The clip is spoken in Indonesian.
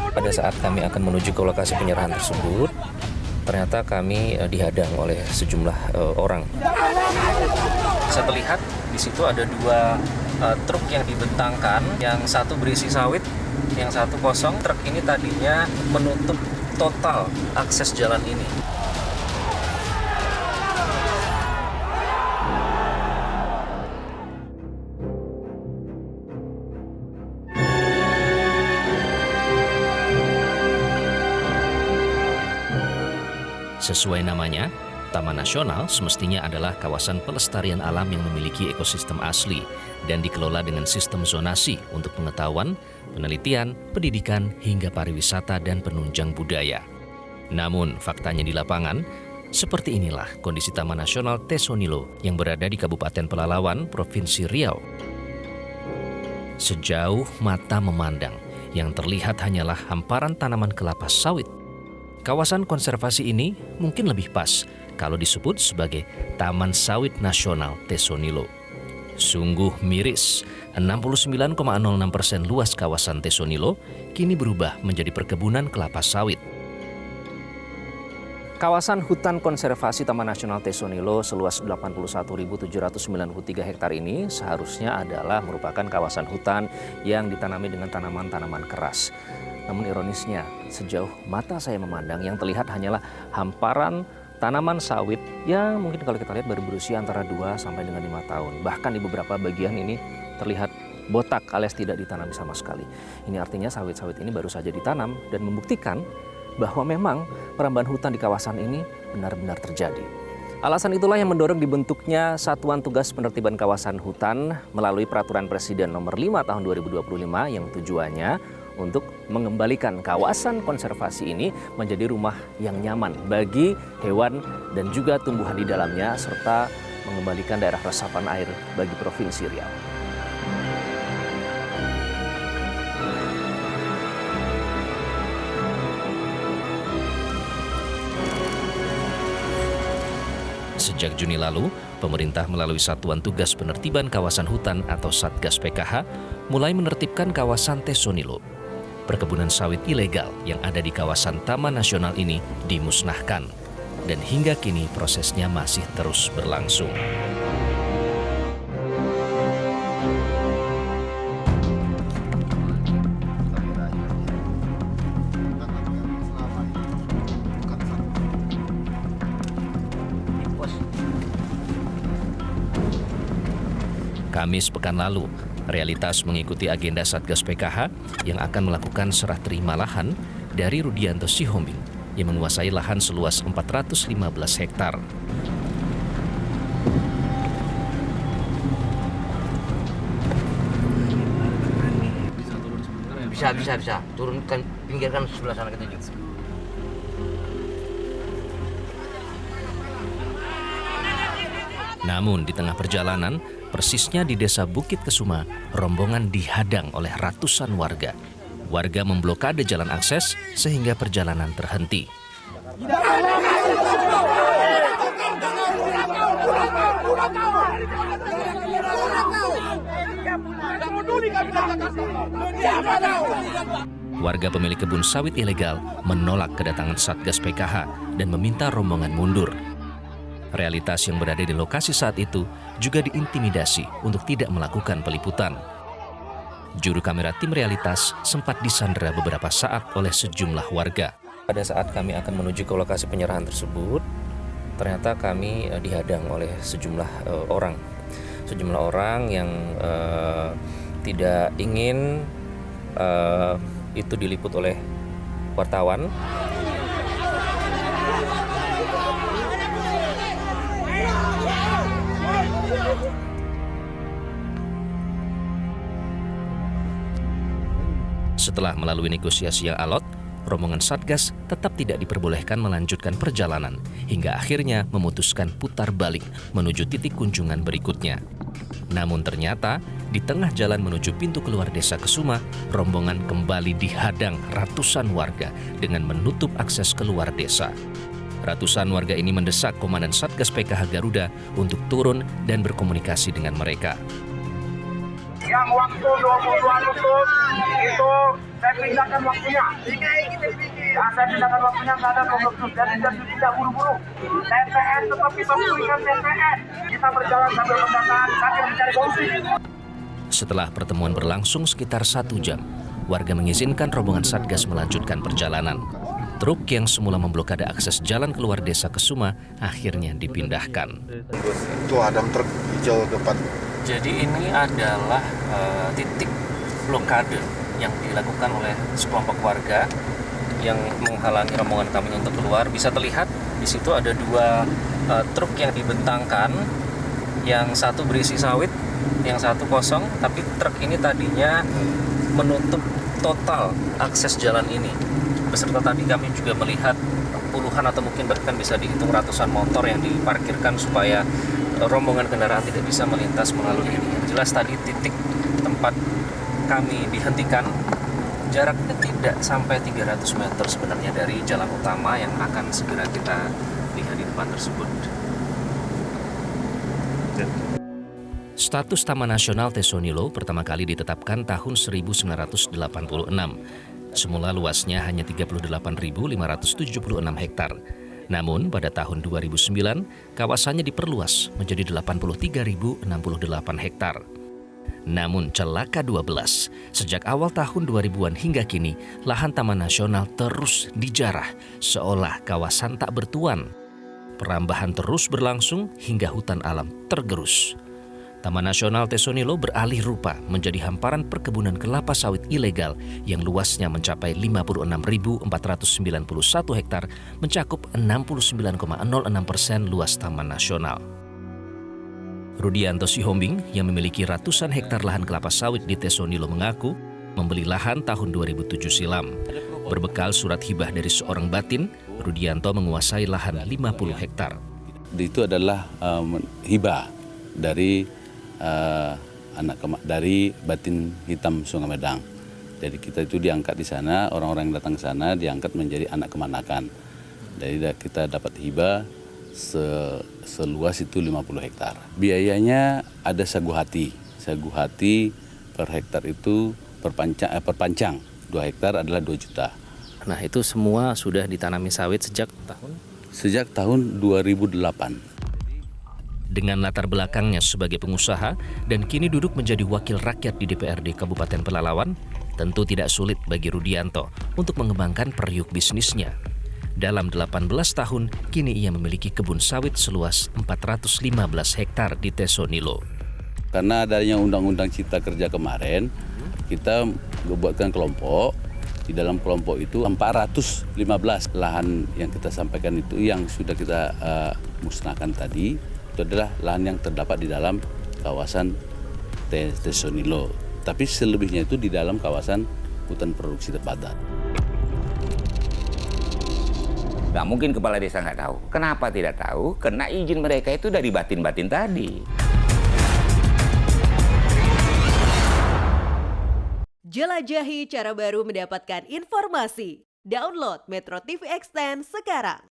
Pada saat kami akan menuju ke lokasi penyerahan tersebut, ternyata kami dihadang oleh sejumlah orang. Saya terlihat di situ ada dua truk yang dibentangkan, yang satu berisi sawit, yang satu kosong. Truk ini tadinya menutup total akses jalan ini. Sesuai namanya, Taman Nasional semestinya adalah kawasan pelestarian alam yang memiliki ekosistem asli dan dikelola dengan sistem zonasi untuk pengetahuan, penelitian, pendidikan, hingga pariwisata dan penunjang budaya. Namun, faktanya di lapangan, seperti inilah kondisi Taman Nasional Tesonilo yang berada di Kabupaten Pelalawan, Provinsi Riau. Sejauh mata memandang, yang terlihat hanyalah hamparan tanaman kelapa sawit. Kawasan konservasi ini mungkin lebih pas kalau disebut sebagai Taman Sawit Nasional Tesonilo. Sungguh miris, 69,06% luas kawasan Tesonilo kini berubah menjadi perkebunan kelapa sawit. Kawasan hutan konservasi Taman Nasional Tesonilo seluas 81.793 hektar ini seharusnya adalah merupakan kawasan hutan yang ditanami dengan tanaman-tanaman keras. Namun ironisnya, sejauh mata saya memandang yang terlihat hanyalah hamparan tanaman sawit yang mungkin kalau kita lihat baru berusia antara 2 sampai dengan 5 tahun. Bahkan di beberapa bagian ini terlihat botak alias tidak ditanami sama sekali. Ini artinya sawit-sawit ini baru saja ditanam dan membuktikan bahwa memang perambahan hutan di kawasan ini benar-benar terjadi. Alasan itulah yang mendorong dibentuknya Satuan Tugas Penertiban Kawasan Hutan melalui Peraturan Presiden Nomor 5 Tahun 2025 yang tujuannya untuk mengembalikan kawasan konservasi ini menjadi rumah yang nyaman bagi hewan dan juga tumbuhan di dalamnya, serta mengembalikan daerah resapan air bagi Provinsi Riau. Sejak Juni lalu, pemerintah melalui Satuan Tugas Penertiban Kawasan Hutan atau Satgas PKH mulai menertibkan kawasan Tesonilo. Perkebunan sawit ilegal yang ada di kawasan Taman Nasional ini dimusnahkan, dan hingga kini prosesnya masih terus berlangsung. Kamis pekan lalu, Realitas mengikuti agenda Satgas PKH yang akan melakukan serah terima lahan dari Rudianto Sihombing yang menguasai lahan seluas 415 hektar. Bisa. Turunkan, pinggirkan sebelah sana ketujuh. Namun di tengah perjalanan, persisnya di Desa Bukit Kesuma, rombongan dihadang oleh ratusan warga. Warga memblokade jalan akses sehingga perjalanan terhenti. Warga pemilik kebun sawit ilegal menolak kedatangan Satgas PKH dan meminta rombongan mundur. Realitas yang berada di lokasi saat itu juga diintimidasi untuk tidak melakukan peliputan. Juru kamera tim Realitas sempat disandera beberapa saat oleh sejumlah warga. Pada saat kami akan menuju ke lokasi penyerahan tersebut, ternyata kami dihadang oleh sejumlah orang. Sejumlah orang yang tidak ingin itu diliput oleh wartawan. Setelah melalui negosiasi yang alot, rombongan Satgas tetap tidak diperbolehkan melanjutkan perjalanan hingga akhirnya memutuskan putar balik menuju titik kunjungan berikutnya. Namun ternyata di tengah jalan menuju pintu keluar Desa Kesuma, rombongan kembali dihadang ratusan warga dengan menutup akses keluar desa. Ratusan warga ini mendesak Komandan Satgas PKH Garuda untuk turun dan berkomunikasi dengan mereka. yang waktu 22 Agustus itu saya pindahkan waktunya. Saya pindahkan waktunya nggak ada 22 Agustus, jadi tidak buru-buru. TTN tetap kita berikan TTN. Kita berjalan sambil mendatangi sambil mencari solusi. Setelah pertemuan berlangsung sekitar 1 jam, warga mengizinkan rombongan Satgas melanjutkan perjalanan. Truk yang semula memblokade akses jalan keluar desa Kesuma akhirnya dipindahkan. Itu ada truk hijau depan. Jadi ini adalah titik blokade yang dilakukan oleh sekelompok warga yang menghalangi rombongan kami untuk keluar. Bisa terlihat di situ ada 2 truk yang dibentangkan, yang satu berisi sawit, yang satu kosong, tapi truk ini tadinya menutup total akses jalan ini. Beserta tadi kami juga melihat puluhan atau mungkin bahkan bisa dihitung ratusan motor yang diparkirkan supaya rombongan kendaraan tidak bisa melintas melalui ini. Yang jelas tadi titik tempat kami dihentikan jaraknya tidak sampai 300 meter sebenarnya dari jalan utama yang akan segera kita lihat di depan tersebut. Status Taman Nasional Tesonilo pertama kali ditetapkan tahun 1986. Semula luasnya hanya 38.576 hektar. Namun pada tahun 2009, kawasannya diperluas menjadi 83.068 hektar. Namun celaka 12, sejak awal tahun 2000-an hingga kini, lahan Taman Nasional terus dijarah seolah kawasan tak bertuan. Perambahan terus berlangsung hingga hutan alam tergerus. Taman Nasional Tesonilo beralih rupa menjadi hamparan perkebunan kelapa sawit ilegal yang luasnya mencapai 56.491 hektar, mencakup 69,06% luas Taman Nasional. Rudianto Sihombing yang memiliki ratusan hektar lahan kelapa sawit di Tesonilo mengaku membeli lahan tahun 2007 silam. Berbekal surat hibah dari seorang batin, Rudianto menguasai lahan 50 hektar. Itu adalah hibah dari dari batin hitam Sungai Medang. Jadi kita itu diangkat di sana, orang-orang yang datang ke sana diangkat menjadi anak kemanakan. Jadi kita dapat hibah seluas itu 50 hektar. Biayanya ada sagu hati. Sagu hati per hektar itu perpancang 2 hektar adalah 2 juta. Nah, itu semua sudah ditanami sawit sejak tahun 2008. Dengan latar belakangnya sebagai pengusaha dan kini duduk menjadi wakil rakyat di DPRD Kabupaten Pelalawan, tentu tidak sulit bagi Rudianto untuk mengembangkan periuk bisnisnya. Dalam 18 tahun, kini ia memiliki kebun sawit seluas 415 hektar di Tesonilo. Karena adanya Undang-Undang Cipta Kerja kemarin, kita membuatkan kelompok. Di dalam kelompok itu 415 lahan yang kita sampaikan itu yang sudah kita musnahkan tadi. Itu adalah lahan yang terdapat di dalam kawasan Tesonilo. Tapi selebihnya itu di dalam kawasan hutan produksi terbatas. Nggak mungkin kepala desa nggak tahu. Kenapa tidak tahu? Karena izin mereka itu dari batin-batin tadi. Jelajahi cara baru mendapatkan informasi. Download Metro TV Extend sekarang.